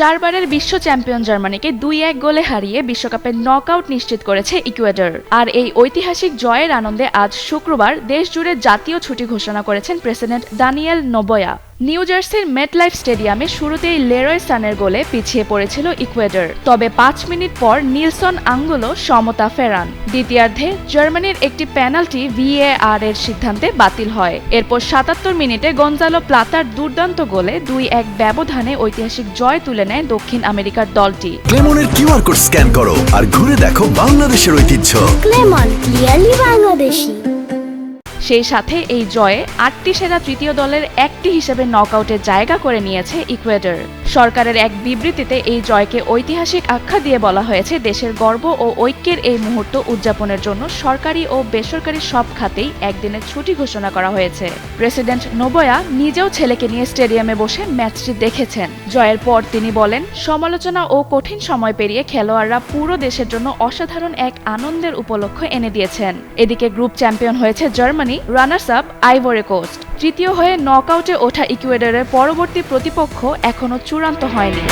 চারবারের বিশ্ব চ্যাম্পিয়ন জার্মানিকে ২-১ গোলে হারিয়ে বিশ্বকাপের নকআউট নিশ্চিত করেছে ইকুয়েডর। আর এই ঐতিহাসিক জয়ের আনন্দে আজ শুক্রবার দেশজুড়ে জাতীয় ছুটি ঘোষণা করেছেন প্রেসিডেন্ট দানিয়েল নোবোয়া। নিউ জার্সির মেটলাইফ স্টেডিয়ামে শুরুতেই লেরয় সানের গোলে পিছিয়ে পড়েছিল ইকুয়েডর, তবে ৫ মিনিট পর নিলসন আঙ্গুলো সমতা ফেরান। দ্বিতীয়ার্ধে জার্মানির একটি পেনাল্টি ভিএআর এর সিদ্ধান্তে বাতিল হয়। এরপর ৭৭ মিনিটে গঞ্জালো প্লাতার দুর্দান্ত গোলে ২-১ ব্যবধানে ঐতিহাসিক জয় তুলে নেয় দক্ষিণ আমেরিকার দলটি। ক্লেমনের কিউআর কোড স্ক্যান করো আর ঘুরে দেখো বাংলাদেশের ঐতিহ্য। ক্লেমন ক্লিয়ারলি বাংলাদেশি। সেই সাথে এই জয়ে ৮টি সেরা তৃতীয় দলের একটি হিসেবে নকআউটে জায়গা করে নিয়েছে ইকুয়েডর। সরকারের এক বিবৃতিতে এই জয়কে ঐতিহাসিক আখ্যা দিয়ে বলা হয়েছে, দেশের গর্ব ও ঐক্যের এই মুহূর্ত উদযাপনের জন্য সরকারি ও বেসরকারি সব খাতেই একদিনের ছুটি ঘোষণা করা হয়েছে। প্রেসিডেন্ট নোবোয়া নিজেও ছেলেকে নিয়ে স্টেডিয়ামে বসে ম্যাচটি দেখেছেন। জয়ের পর তিনি বলেন, সমালোচনা ও কঠিন সময় পেরিয়ে খেলোয়াড়রা পুরো দেশের জন্য অসাধারণ এক আনন্দের উপলক্ষ এনে দিয়েছেন। এদিকে গ্রুপ চ্যাম্পিয়ন হয়েছে Germany, runners up Ivory Coast. তৃতীয় হয়ে নকআউটে ওঠা ইকুয়েডরের পরবর্তী প্রতিপক্ষ এখনো চূড়ান্ত হয়নি।